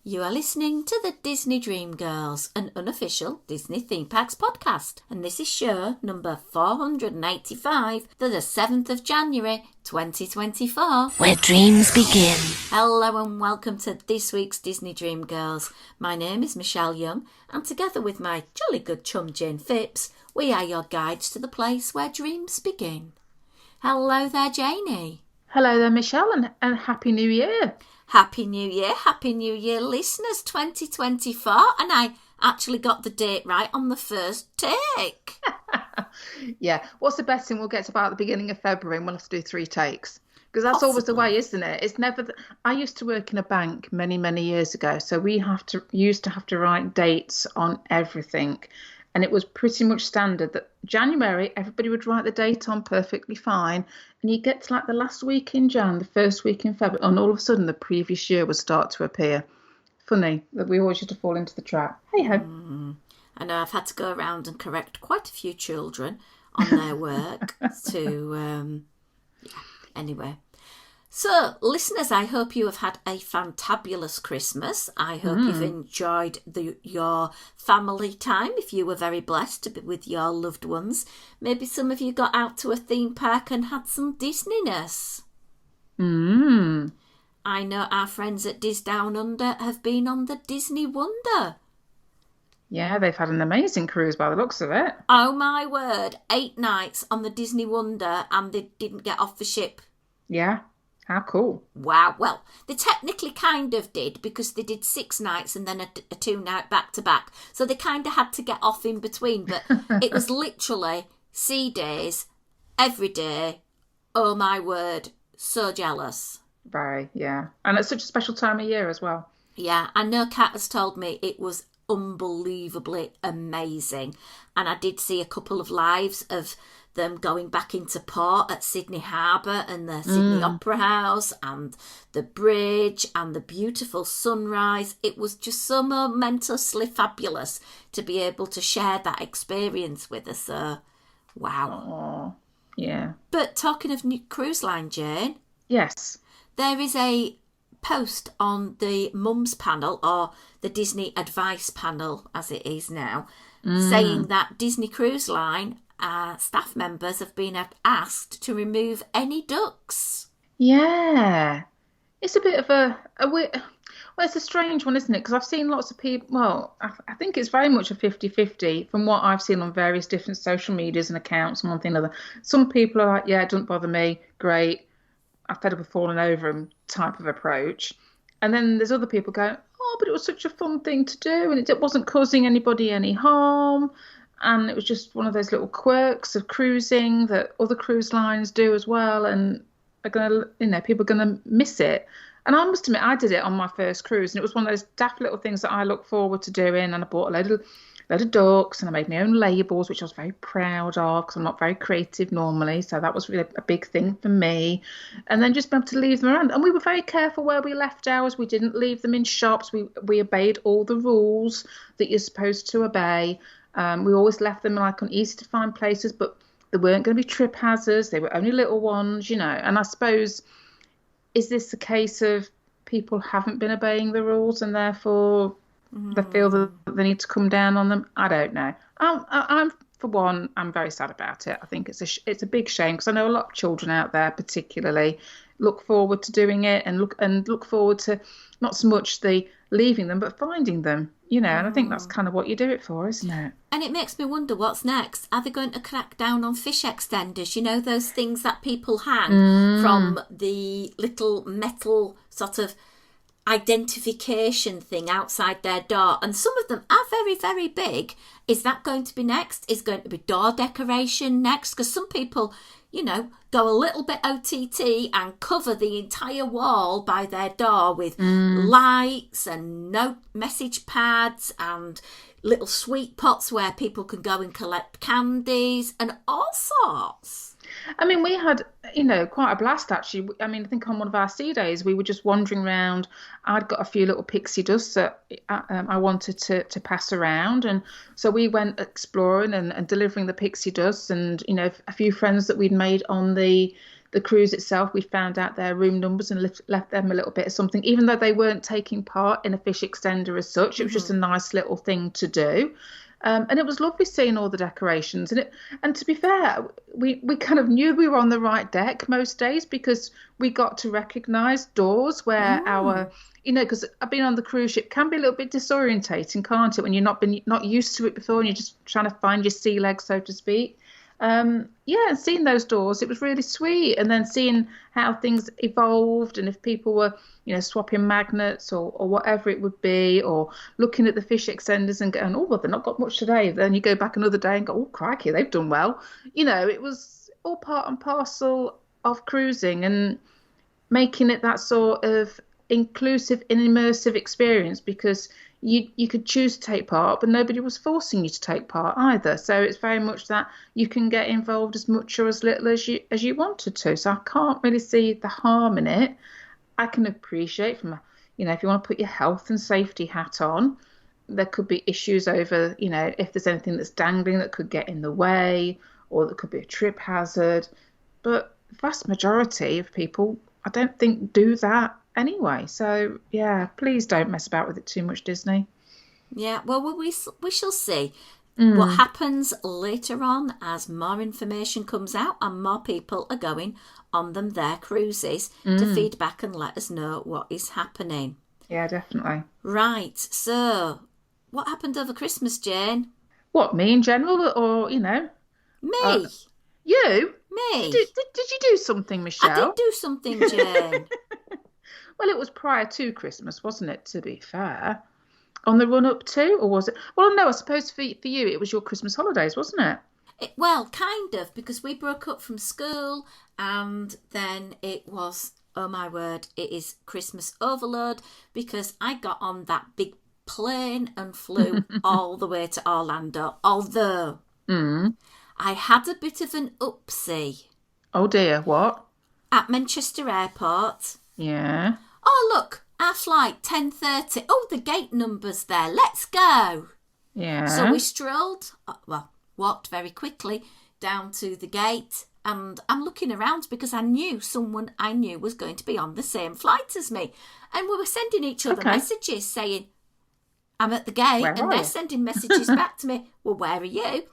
You are listening to the Disney Dream Girls, an unofficial Disney Theme Parks podcast, and this is show number 485 for the 7th of January 2024, where dreams begin. Hello and welcome to this week's Disney Dream Girls. My name is Michelle Young, and together with my jolly good chum Jane Phipps, we are your guides to the place where dreams begin. Hello there, Janie. Hello there, Michelle, and Happy New Year. Happy New Year, listeners, 2024. And I actually got the date right on the first take. Yeah, what's the best thing? We'll get to about the beginning of February and we'll have to do 3 takes. Because that's always the way, isn't it? It's never. I used to work in a bank many, many years ago, so we used to have to write dates on everything. And it was pretty much standard that January, everybody would write the date on perfectly fine. And you get to like the last week in Jan, the first week in February, and all of a sudden the previous year would start to appear. Funny that we always used to fall into the trap. Hey ho. I know I've had to go around and correct quite a few children on their work anyway. So, listeners, I hope you have had a fantabulous Christmas. I hope you've enjoyed your family time, if you were very blessed to be with your loved ones. Maybe some of you got out to a theme park and had some Disneyness. I know our friends at Dis Down Under have been on the Disney Wonder. Yeah, they've had an amazing cruise by the looks of it. Oh, my word. 8 nights on the Disney Wonder and they didn't get off the ship. Yeah. How cool. Wow. Well, they technically kind of did because they did 6 nights and then a 2-night back-to-back. So they kind of had to get off in between. But it was literally sea days every day. Oh, my word. So jealous. Right, yeah. And it's such a special time of year as well. Yeah, I know Kat has told me it was unbelievably amazing. And I did see a couple of lives of them going back into port at Sydney Harbour and the Sydney Opera House and the bridge and the beautiful sunrise. It was just so momentously fabulous to be able to share that experience with us. So, wow. Aww. Yeah. But talking of new cruise line, Jane. Yes. There is a post on the Mums panel, or the Disney Advice panel as it is now, saying that Disney Cruise Line staff members have been asked to remove any ducks. Yeah. It's a bit of a weird... Well, it's a strange one, isn't it? Because I've seen lots of people... Well, I think it's very much a 50-50 from what I've seen on various different social medias and accounts and one thing or another. Some people are like, yeah, it doesn't bother me, great, I've fed up with falling over them type of approach. And then there's other people going, oh, but it was such a fun thing to do and it wasn't causing anybody any harm. And it was just one of those little quirks of cruising that other cruise lines do as well. And are gonna, people are going to miss it. And I must admit, I did it on my first cruise. And it was one of those daft little things that I look forward to doing. And I bought a load of ducks and I made my own labels, which I was very proud of because I'm not very creative normally. So that was really a big thing for me. And then just being able to leave them around. And we were very careful where we left ours. We didn't leave them in shops. We obeyed all the rules that you're supposed to obey. We always left them like on easy to find places, but they weren't going to be trip hazards. They were only little ones, And I suppose, is this a case of people haven't been obeying the rules and therefore they feel that they need to come down on them? I don't know. I'm for one, I'm very sad about it. I think it's a big shame because I know a lot of children out there, particularly, look forward to doing it and look forward to not so much the leaving them, but finding them. And I think that's kind of what you do it for, isn't it? And it makes me wonder what's next. Are they going to crack down on fish extenders? Those things that people hang from the little metal sort of identification thing outside their door. And some of them are very, very big. Is that going to be next? Is going to be door decoration next? Because some people, go a little bit OTT and cover the entire wall by their door with lights and note message pads and little sweet pots where people can go and collect candies and all sorts. I mean, we had, quite a blast, actually. I mean, I think on one of our sea days, we were just wandering around. I'd got a few little pixie dusts that I wanted to pass around. And so we went exploring and delivering the pixie dusts and, a few friends that we'd made on the the cruise itself, we found out their room numbers and left them a little bit of something, even though they weren't taking part in a fish extender as such. It was just a nice little thing to do. And it was lovely seeing all the decorations. And to be fair, we kind of knew we were on the right deck most days because we got to recognise doors where our, because I've been on the cruise ship, can be a little bit disorientating, can't it, when you're not used to it before and you're just trying to find your sea legs, so to speak. And seeing those doors, it was really sweet. And then seeing how things evolved and if people were, swapping magnets or whatever it would be, or looking at the fish extenders and going, oh, well, they've not got much today. Then you go back another day and go, oh, crikey, they've done well. It was all part and parcel of cruising and making it that sort of inclusive and immersive experience, because you could choose to take part, but nobody was forcing you to take part either. So it's very much that you can get involved as much or as little as you wanted to. So I can't really see the harm in it. I can appreciate from, if you want to put your health and safety hat on, there could be issues over, if there's anything that's dangling that could get in the way, or that could be a trip hazard. But the vast majority of people, I don't think, do that anyway. So yeah, please don't mess about with it too much, Disney. Yeah, well, we shall see what happens later on as more information comes out and more people are going on their cruises to feedback and let us know what is happening. Yeah, definitely. Right, so what happened over Christmas, Jane? What, me in general, or Me. You? Me. Did you do something, Michelle? I did do something, Jane. Well, it was prior to Christmas, wasn't it, to be fair? On the run up to, or was it? Well, no, I suppose for you it was your Christmas holidays, wasn't it? Well, kind of, because we broke up from school and then it was, oh my word, it is Christmas overload, because I got on that big plane and flew all the way to Orlando, although I had a bit of an upsie. Oh dear, what? At Manchester Airport. Yeah. Oh, look, our flight, 10:30. Oh, the gate number's there. Let's go. Yeah. So we strolled, walked very quickly down to the gate, and I'm looking around because I knew someone I knew was going to be on the same flight as me. And we were sending each other messages saying, I'm at the gate, and they're sending messages back to me. Well, where are you?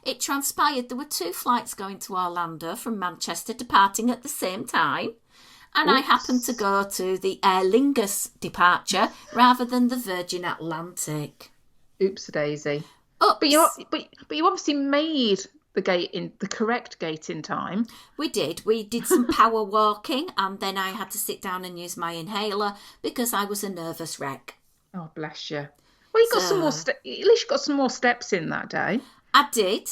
It transpired there were 2 flights going to Orlando from Manchester departing at the same time. And I happened to go to the Aer Lingus departure rather than the Virgin Atlantic. Oops-a-daisy. Oops. But you obviously made the correct gate in time. We did. We did some power walking, and then I had to sit down and use my inhaler because I was a nervous wreck. Oh, bless you. Well, you got some more. At least you got some more steps in that day. I did.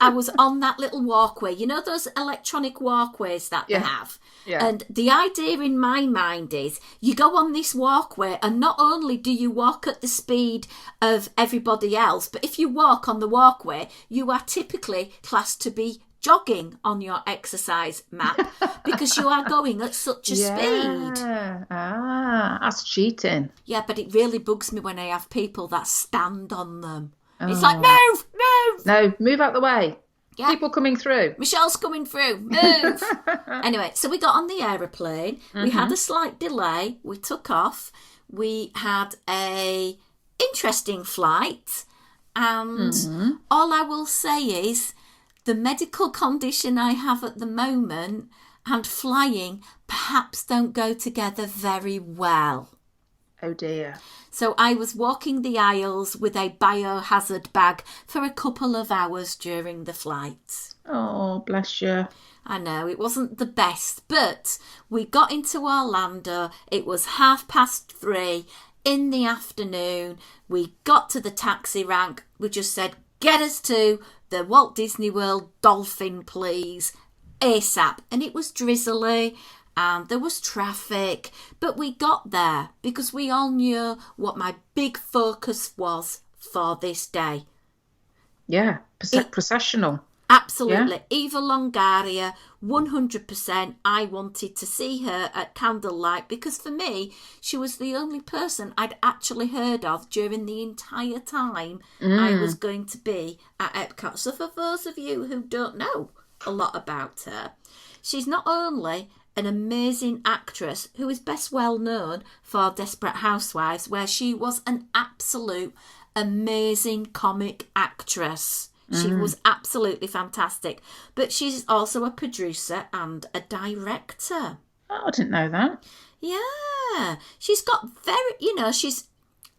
I was on that little walkway. You know those electronic walkways that they have? Yeah. And the idea in my mind is you go on this walkway and not only do you walk at the speed of everybody else, but if you walk on the walkway, you are typically classed to be jogging on your exercise map because you are going at such a speed. That's cheating. Yeah, but it really bugs me when I have people that stand on them. It's like, move! No, move out the way. Yeah. People coming through. Michelle's coming through. Move! Anyway, so we got on the aeroplane. We had a slight delay. We took off. We had a interesting flight. And all I will say is the medical condition I have at the moment and flying perhaps don't go together very well. Oh dear. So I was walking the aisles with a biohazard bag for a couple of hours during the flight. Oh, bless you. I know, it wasn't the best, but we got into Orlando. It was 3:30 in the afternoon. We got to the taxi rank. We just said, get us to the Walt Disney World Dolphin, please, ASAP. And it was drizzly. And there was traffic, but we got there because we all knew what my big focus was for this day. Yeah, processional. Absolutely. Yeah. Eva Longoria, 100%. I wanted to see her at candlelight because for me, she was the only person I'd actually heard of during the entire time I was going to be at Epcot. So for those of you who don't know a lot about her, She's not only an amazing actress who is best well known for Desperate Housewives, where she was an absolute amazing comic actress. She was absolutely fantastic. But she's also a producer and a director. Oh, I didn't know that. Yeah. She's got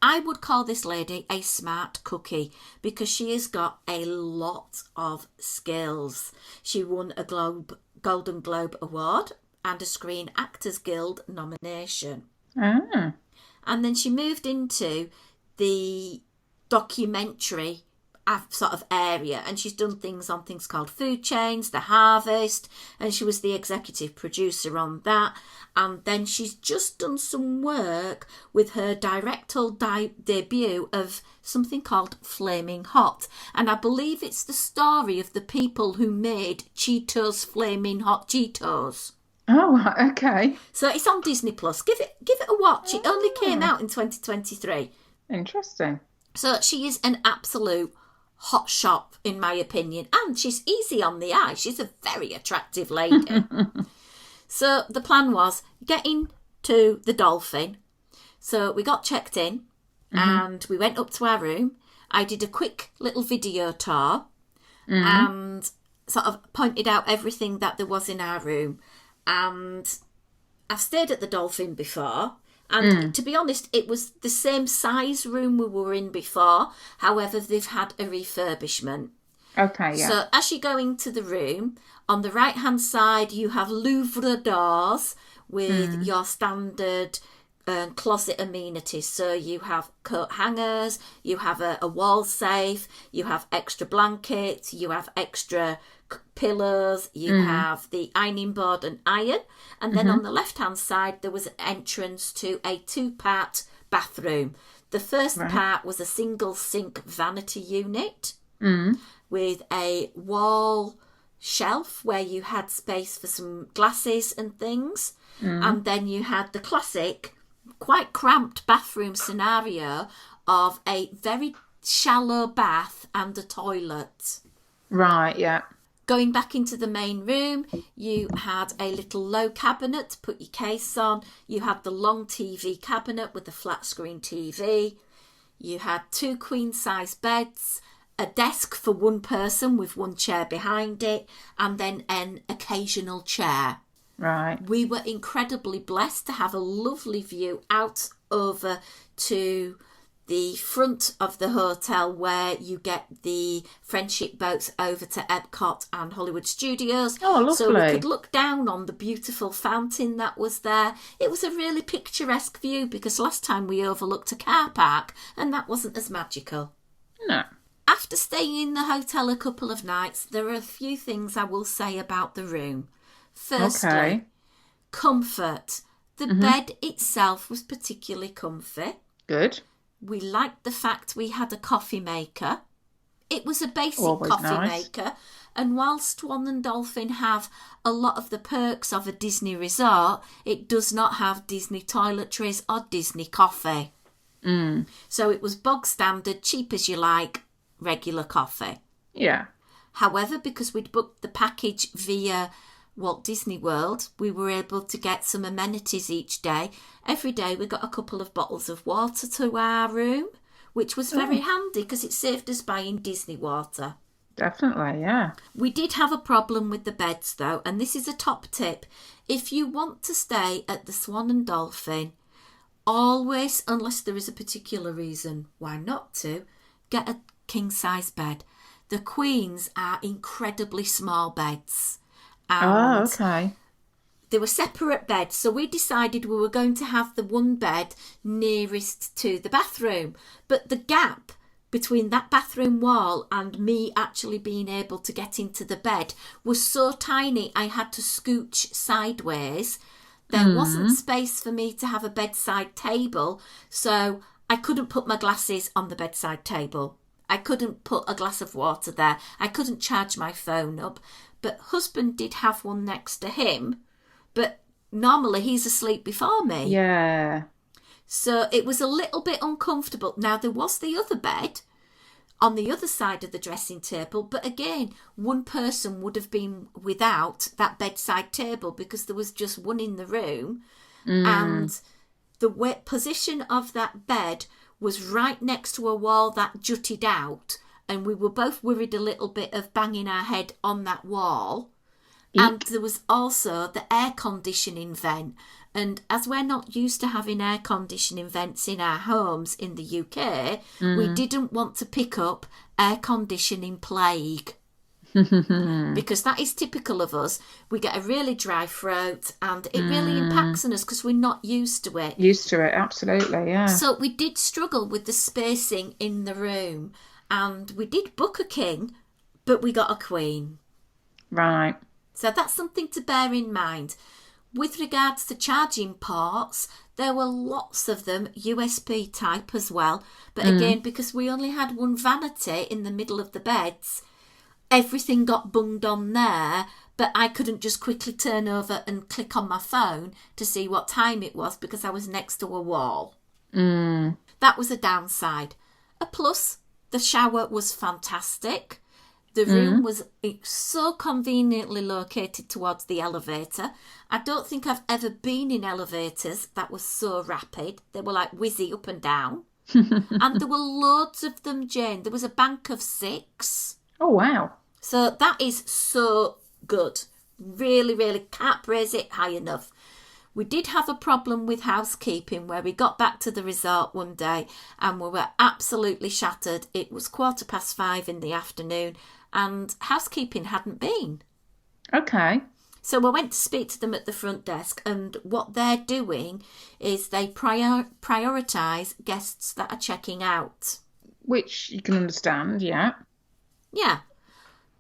I would call this lady a smart cookie because she has got a lot of skills. She won a Golden Globe Award and a Screen Actors Guild nomination. Ah. And then she moved into the documentary sort of area, and she's done things on things called Food Chains, The Harvest, and she was the executive producer on that. And then she's just done some work with her directorial debut of something called Flaming Hot, and I believe it's the story of the people who made Cheetos Flaming Hot Cheetos. Oh, okay. So it's on Disney Plus. Give it a watch. It only came out in 2023. Interesting. So she is an absolute hot shot, in my opinion, and she's easy on the eye. She's a very attractive lady. So the plan was getting to the Dolphin. So we got checked in and we went up to our room. I did a quick little video tour and sort of pointed out everything that there was in our room. And I've stayed at the Dolphin before. And to be honest, it was the same size room we were in before. However, they've had a refurbishment. Okay, yeah. So as you go into the room, on the right-hand side, you have Louvre doors with your standard closet amenities. So you have coat hangers, you have a wall safe, you have extra blankets, you have extra pillows, you have the ironing board and iron, and then on the left hand side there was an entrance to a 2-part bathroom. The first part was a single sink vanity unit with a wall shelf where you had space for some glasses and things, and then you had the classic quite cramped bathroom scenario of a very shallow bath and a toilet. Right, yeah. Going back into the main room, you had a little low cabinet to put your case on. You had the long TV cabinet with the flat screen TV. You had 2 queen-size beds, a desk for one person with one chair behind it, and then an occasional chair. Right. We were incredibly blessed to have a lovely view out over to the front of the hotel where you get the friendship boats over to Epcot and Hollywood Studios. Oh, lovely. So we could look down on the beautiful fountain that was there. It was a really picturesque view because last time we overlooked a car park and that wasn't as magical. No. After staying in the hotel a couple of nights, there are a few things I will say about the room. Firstly, comfort. The bed itself was particularly comfy. Good. We liked the fact we had a coffee maker. It was a basic Always coffee nice. maker. And while Swan and Dolphin have a lot of the perks of a Disney resort, it does not have Disney toiletries or Disney coffee. So it was bog standard, cheap as you like, regular coffee. Yeah. However, because we'd booked the package via Walt Disney World, we were able to get some amenities each day. Every day we got a couple of bottles of water to our room, which was very handy because it saved us buying Disney water. Definitely, yeah. We did have a problem with the beds though, and this is a top tip. If you want to stay at the Swan and Dolphin, always, unless there is a particular reason why not to, get a king-size bed. The Queens are incredibly small beds. And okay. they were separate beds, so we decided we were going to have the one bed nearest to the bathroom. But the gap between that bathroom wall and me actually being able to get into the bed was so tiny I had to scooch sideways. There wasn't space for me to have a bedside table, so I couldn't put my glasses on the bedside table. I couldn't put a glass of water there. I couldn't charge my phone up. But husband did have one next to him, but normally he's asleep before me. Yeah. So it was a little bit uncomfortable. Now, there was the other bed on the other side of the dressing table. But again, one person would have been without that bedside table because there was just one in the room. And the position of that bed was right next to a wall that jutted out. And we were both worried a little bit of banging our head on that wall. Eek. And there was also the air conditioning vent. And as we're not used to having air conditioning vents in our homes in the UK, we didn't want to pick up air conditioning plague. Because that is typical of us. We get a really dry throat and it really impacts on us because we're not used to it. Used to it, absolutely, yeah. So we did struggle with the spacing in the room. And we did book a king, but we got a queen. Right. So that's something to bear in mind. With regards to charging ports, there were lots of them, USB type as well. But again, because we only had one vanity in the middle of the beds, everything got bunged on there. But I couldn't just quickly turn over and click on my phone to see what time it was because I was next to a wall. That was a downside. A plus, the shower was fantastic. The room was so conveniently located towards the elevator. I don't think I've ever been in elevators that were so rapid. They were like whizzy up and down. And there were loads of them, Jane. There was a bank of 6. Oh, wow. So that is so good. Really, really can't praise it high enough. We did have a problem with housekeeping where we got back to the resort one day and we were absolutely shattered. It was 5:15 in the afternoon and housekeeping hadn't been. Okay. So I went to speak to them at the front desk, and what they're doing is they prioritise guests that are checking out. Which you can understand, yeah. Yeah.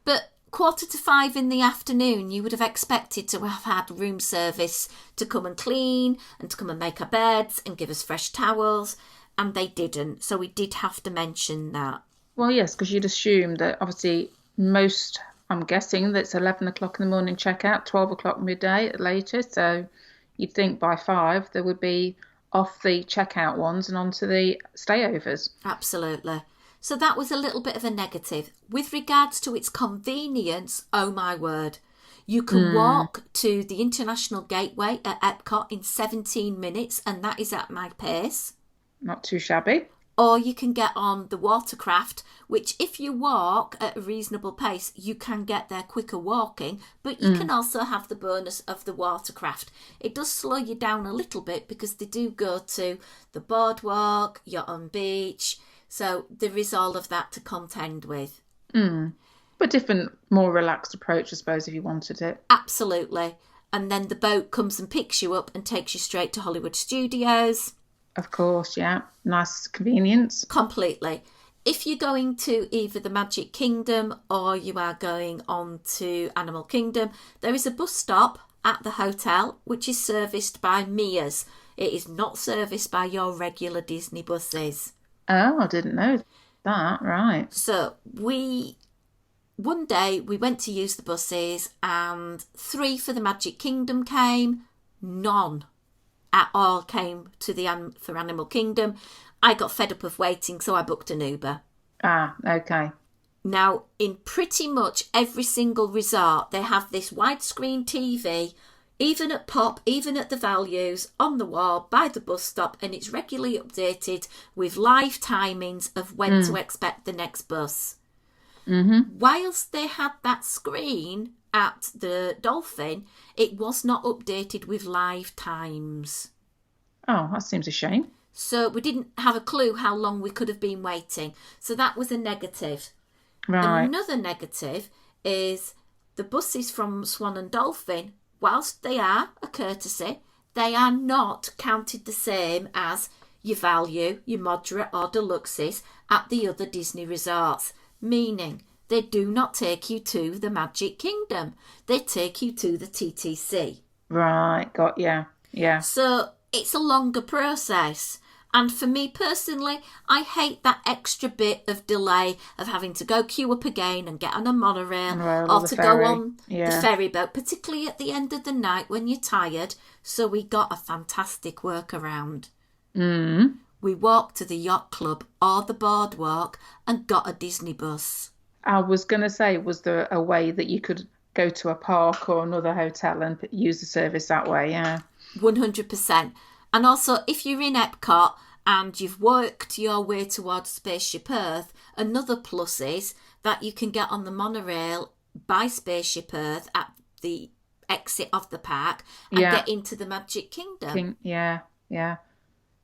But 5:45 in the afternoon, you would have expected to have had room service to come and clean and to come and make our beds and give us fresh towels, and they didn't. So we did have to mention that. Well, yes, because you'd assume that obviously most, I'm guessing that's 11 o'clock in the morning checkout, 12 o'clock midday at latest. So you'd think by 5 there would be off the checkout ones and onto the stayovers. Absolutely. So that was a little bit of a negative. With regards to its convenience, oh my word. You can walk to the International Gateway at Epcot in 17 minutes, and that is at my pace. Not too shabby. Or you can get on the watercraft, which if you walk at a reasonable pace, you can get there quicker walking, but you can also have the bonus of the watercraft. It does slow you down a little bit because they do go to the boardwalk, you're on beach, so there is all of that to contend with. But different, more relaxed approach, I suppose, if you wanted it. Absolutely. And then the boat comes and picks you up and takes you straight to Hollywood Studios. Of course, yeah. Nice convenience. Completely. If you're going to either the Magic Kingdom or you are going on to Animal Kingdom, there is a bus stop at the hotel which is serviced by Mia's. It is not serviced by your regular Disney buses. Oh, I didn't know that. Right. So one day we went to use the buses and 3 for the Magic Kingdom came, none at all came to the for Animal Kingdom. I got fed up of waiting, so I booked an Uber. Ah, okay. Now, in pretty much every single resort, they have this widescreen TV, even at Pop, even at the Values, on the wall by the bus stop, and it's regularly updated with live timings of when to expect the next bus. Whilst they had that screen at the Dolphin, it was not updated with live times. Oh, that seems a shame. So we didn't have a clue how long we could have been waiting. So that was a negative. Right. Another negative is the buses from Swan and Dolphin, whilst they are a courtesy, they are not counted the same as your value, your moderate or deluxes at the other Disney resorts. Meaning, they do not take you to the Magic Kingdom. They take you to the TTC. Right, got ya. Yeah. So it's a longer process. And for me personally, I hate that extra bit of delay of having to go queue up again and get on a monorail or to go on the ferry boat, particularly at the end of the night when you're tired. So we got a fantastic workaround. we walked to the yacht club or the boardwalk and got a Disney bus. I was going to say, was there a way that you could go to a park or another hotel and use the service that way? Yeah. 100%. And also, if you're in Epcot and you've worked your way towards Spaceship Earth, another plus is that you can get on the monorail by Spaceship Earth at the exit of the park and get into the Magic Kingdom. Yeah.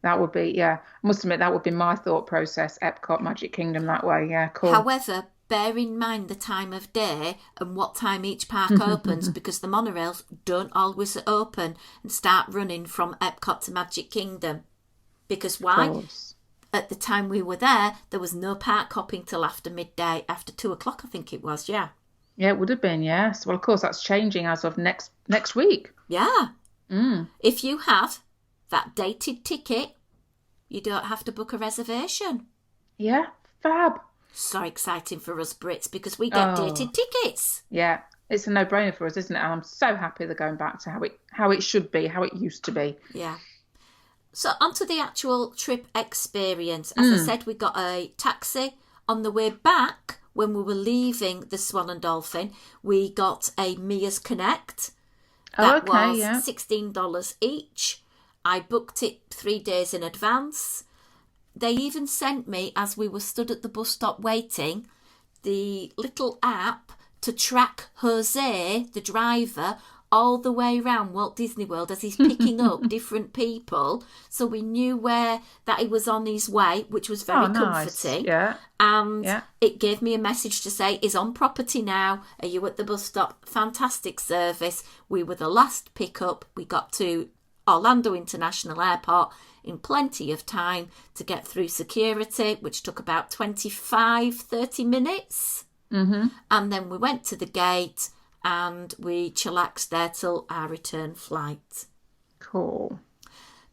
That would be, I must admit, that would be my thought process, Epcot, Magic Kingdom that way. Yeah, cool. However, bear in mind the time of day and what time each park opens, because the monorails don't always open and start running from Epcot to Magic Kingdom. Because why? At the time we were there was no park hopping till after midday, after 2 o'clock, I think it was, yeah. Yeah, it would have been, yes. Well, of course, that's changing as of next week. Yeah. If you have that dated ticket, you don't have to book a reservation. Yeah, fab. So exciting for us Brits because we get dated tickets. Yeah, it's a no-brainer for us, isn't it? And I'm so happy they're going back to how it should be, how it used to be. Yeah. So onto the actual trip experience. As I said, we got a taxi on the way back. When we were leaving the Swan and Dolphin, we got a Mia's Connect. That was $16 each. I booked it 3 days in advance. They even sent me, as we were stood at the bus stop waiting, the little app to track Jose, the driver, all the way around Walt Disney World as he's picking up different people. So we knew that he was on his way, which was very comforting. Yeah. And it gave me a message to say, he's on property now. Are you at the bus stop? Fantastic service. We were the last pickup. We got to Orlando International Airport in plenty of time to get through security, which took about 25-30 minutes. And then we went to the gate and we chillaxed there till our return flight. Cool.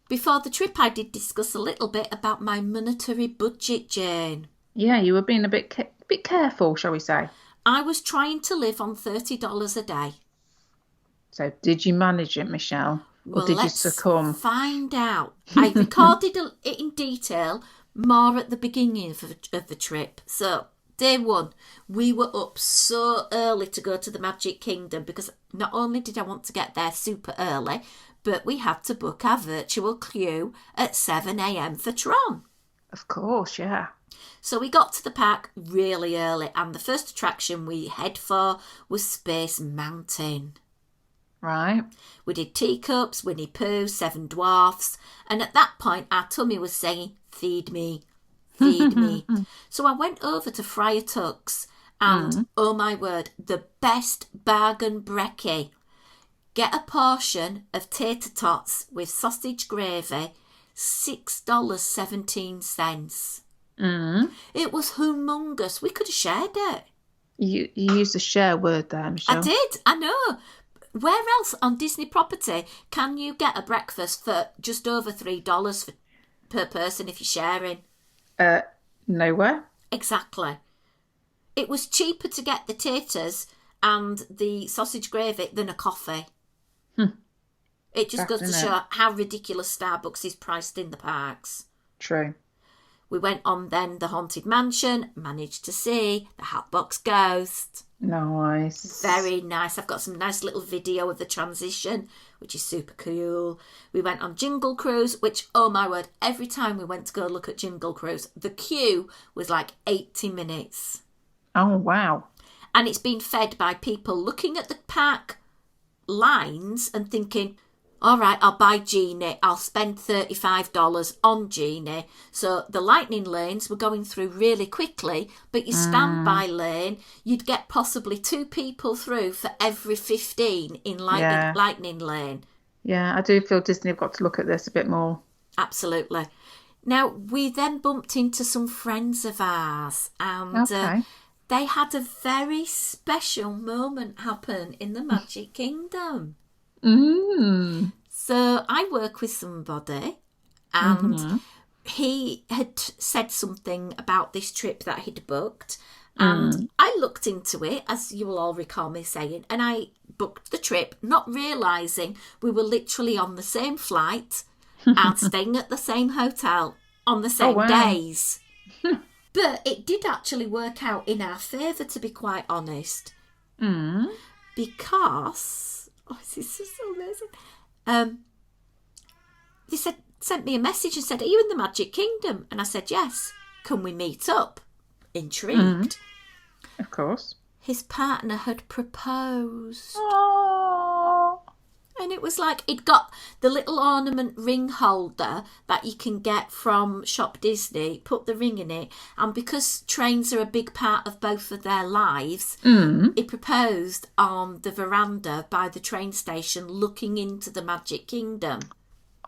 Before the trip, I did discuss a little bit about my monetary budget, Jane. Yeah, you were being a bit careful, shall we say. I was trying to live on $30 a day. So did you manage it, Michelle? Or did you succumb? Find out. I recorded it in detail more at the beginning of the trip. So, day one, we were up so early to go to the Magic Kingdom because not only did I want to get there super early, but we had to book our virtual queue at 7 a.m. for Tron. Of course, yeah. So we got to the park really early, and the first attraction we head for was Space Mountain. Right. We did Teacups, Winnie Pooh, Seven Dwarfs, and at that point our tummy was saying, feed me, feed me. So I went over to Friar Tuck's and, oh my word, the best bargain brekkie. Get a portion of tater tots with sausage gravy, $6.17. It was humongous. We could have shared it. You used a share word there, Michelle. I did, I know. Where else on Disney property can you get a breakfast for just over $3 per person if you're sharing? Nowhere. Exactly. It was cheaper to get the taters and the sausage gravy than a coffee. It just goes to show how ridiculous Starbucks is priced in the parks. True. We went on then the Haunted Mansion, managed to see the Hatbox Ghost. Nice. Very nice. I've got some nice little video of the transition, which is super cool. We went on Jingle Cruise, which, oh my word, every time we went to go look at Jingle Cruise, the queue was like 80 minutes. Oh, wow. And it's been fed by people looking at the park lines and thinking, all right, I'll buy Genie. I'll spend $35 on Genie. So the lightning lanes were going through really quickly, but your standby lane, you'd get possibly 2 people through for every 15 in lightning lane. Yeah, I do feel Disney have got to look at this a bit more. Absolutely. Now, we then bumped into some friends of ours and they had a very special moment happen in the Magic Kingdom. So I work with somebody and he had said something about this trip that he'd booked and I looked into it, as you will all recall me saying, and I booked the trip not realising we were literally on the same flight and staying at the same hotel on the same wow. days. But it did actually work out in our favour, to be quite honest. Because, this is so amazing. They sent me a message and said, "Are you in the Magic Kingdom?" And I said, "Yes. Can we meet up?" Intrigued. Of course. His partner had proposed. Oh. And it was like he'd got the little ornament ring holder that you can get from Shop Disney, put the ring in it, and because trains are a big part of both of their lives, he proposed on the veranda by the train station looking into the Magic Kingdom.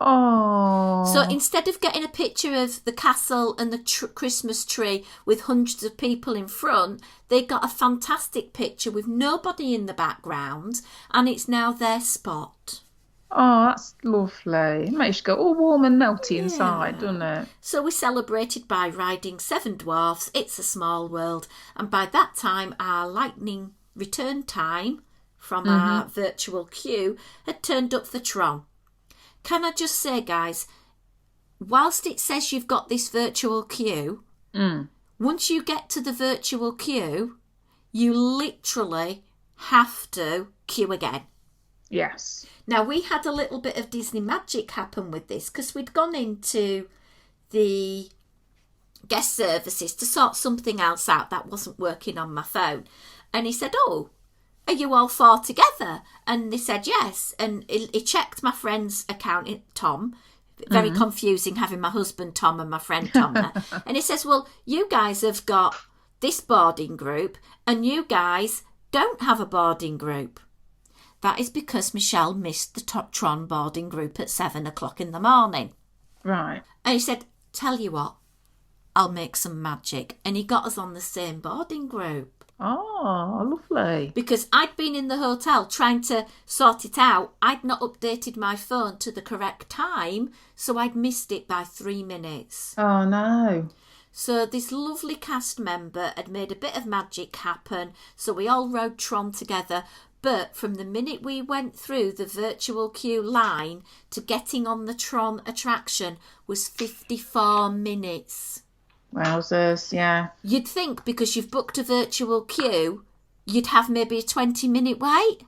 Oh. So instead of getting a picture of the castle and the Christmas tree with hundreds of people in front, they got a fantastic picture with nobody in the background, and it's now their spot. Oh, that's lovely. It makes you go all warm and melty inside, doesn't it? So we celebrated by riding Seven Dwarfs, It's a Small World, and by that time our lightning return time from our virtual queue had turned up for Tron. Can I just say, guys, whilst it says you've got this virtual queue, once you get to the virtual queue, you literally have to queue again. Yes. Now, we had a little bit of Disney magic happen with this because we'd gone into the guest services to sort something else out that wasn't working on my phone. And he said, "Oh, are you all four together?" And they said yes. And he checked my friend's account, Tom. Very confusing having my husband Tom and my friend Tom there. And he says, "Well, you guys have got this boarding group and you guys don't have a boarding group." That is because Michelle missed the Tron boarding group at 7 o'clock in the morning. Right. And he said, "Tell you what, I'll make some magic." And he got us on the same boarding group. Oh, lovely. Because I'd been in the hotel trying to sort it out. I'd not updated my phone to the correct time, so I'd missed it by 3 minutes. Oh, no. So this lovely cast member had made a bit of magic happen, so we all rode Tron together. But from the minute we went through the virtual queue line to getting on the Tron attraction was 54 minutes. Wowzers, yeah. You'd think because you've booked a virtual queue, you'd have maybe a 20-minute wait.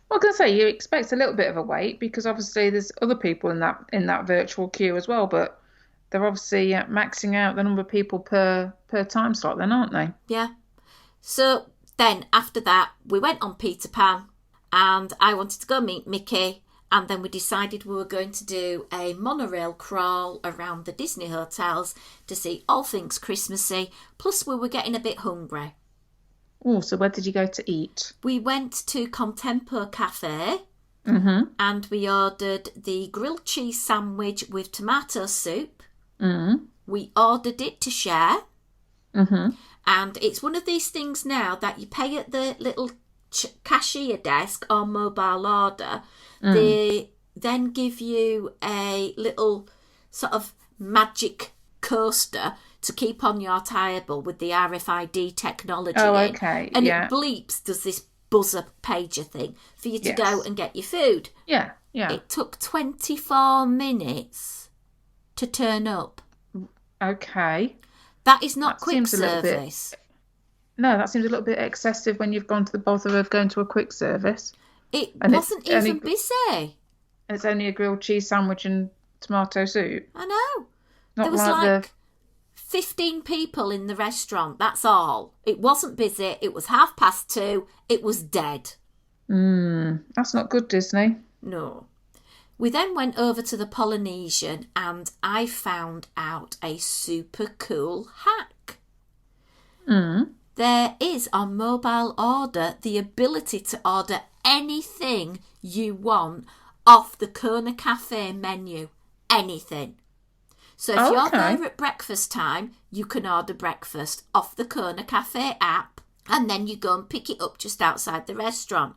Well, I can say you expect a little bit of a wait because obviously there's other people in that virtual queue as well, but they're obviously maxing out the number of people per time slot then, aren't they? Yeah. So then after that, we went on Peter Pan and I wanted to go meet Mickey. And then we decided we were going to do a monorail crawl around the Disney hotels to see all things Christmassy. Plus, we were getting a bit hungry. Oh, so where did you go to eat? We went to Contempo Cafe and we ordered the grilled cheese sandwich with tomato soup. We ordered it to share. And it's one of these things now that you pay at the little cashier desk or mobile order. They then give you a little sort of magic coaster to keep on your table with the RFID technology in. Okay. And it bleeps, does this buzzer pager thing for you to go and get your food. Yeah. It took 24 minutes to turn up. Okay. That is not quick service. No, that seems a little bit excessive when you've gone to the bother of going to a quick service. It wasn't even busy. It's only a grilled cheese sandwich and tomato soup. I know. Not there was like 15 people in the restaurant, that's all. It wasn't busy. It was 2:30. It was dead. That's not good, Disney. No. We then went over to the Polynesian and I found out a super cool hack. There is on mobile order the ability to order anything you want off the Kona Cafe menu. Anything. So if you're there at breakfast time, you can order breakfast off the Kona Cafe app and then you go and pick it up just outside the restaurant.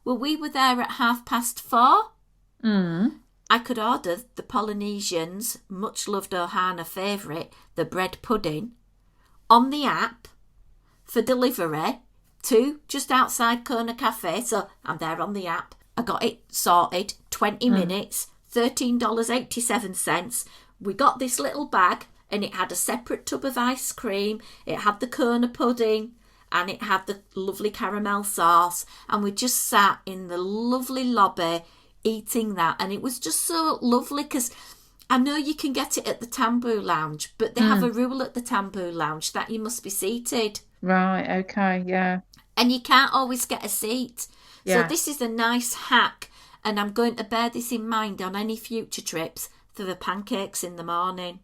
Well, we were there at 4:30. I could order the Polynesians' much-loved Ohana favourite, the bread pudding, on the app for delivery to just outside Kona Cafe. So I'm there on the app. I got it sorted, 20 minutes, $13.87. We got this little bag and it had a separate tub of ice cream, it had the Kona pudding, and it had the lovely caramel sauce, and we just sat in the lovely lobby eating that, and it was just so lovely because I know you can get it at the Tambu Lounge, but they have a rule at the Tambu Lounge that you must be seated. Right, okay, yeah. And you can't always get a seat. Yeah. So this is a nice hack, and I'm going to bear this in mind on any future trips for the pancakes in the morning.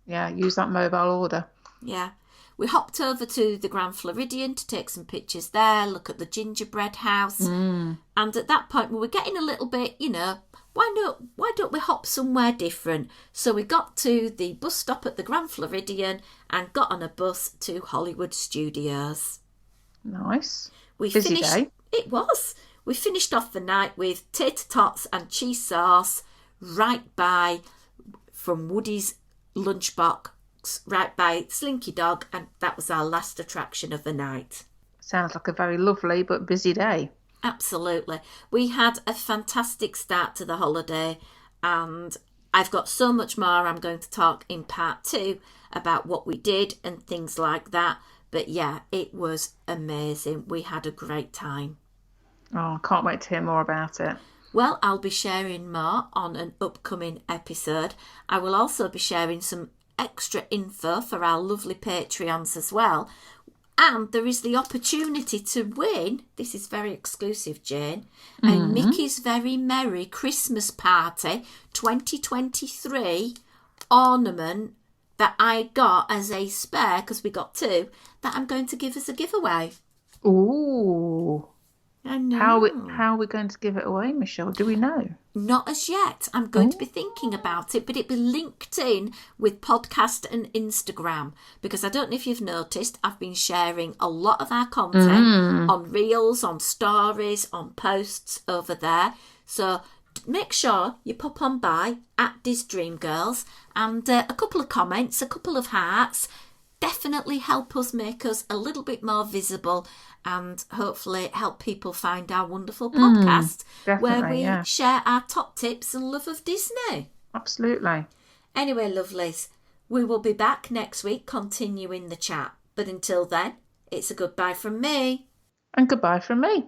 Yeah, use that mobile order. Yeah. We hopped over to the Grand Floridian to take some pictures there, look at the gingerbread house. And at that point, we were getting a little bit, why don't we hop somewhere different? So we got to the bus stop at the Grand Floridian and got on a bus to Hollywood Studios. Nice. Busy day. It was. We finished off the night with tater tots and cheese sauce right by, from Woody's lunchbox, right by Slinky Dog, and that was our last attraction of the night. Sounds like a very lovely but busy day. Absolutely. We had a fantastic start to the holiday, and I've got so much more I'm going to talk in part 2 about what we did and things like that. But yeah, it was amazing. We had a great time. Oh, I can't wait to hear more about it. Well, I'll be sharing more on an upcoming episode. I will also be sharing some extra info for our lovely Patreons as well. And there is the opportunity to win, this is very exclusive, Jane, a Mickey's Very Merry Christmas Party 2023 ornament that I got as a spare, because we got 2, that I'm going to give as a giveaway. Ooh. I know. How are we going to give it away, Michelle? Do we know? Not as yet. I'm going to be thinking about it, but it'll be linked in with podcast and Instagram, because I don't know if you've noticed, I've been sharing a lot of our content on Reels, on stories, on posts over there. So make sure you pop on by at DisDreamGirls and a couple of comments, a couple of hearts. Definitely help us make us a little bit more visible and hopefully help people find our wonderful podcast where we share our top tips and love of Disney. Absolutely. Anyway, lovelies, we will be back next week continuing the chat. But until then, it's a goodbye from me. And goodbye from me.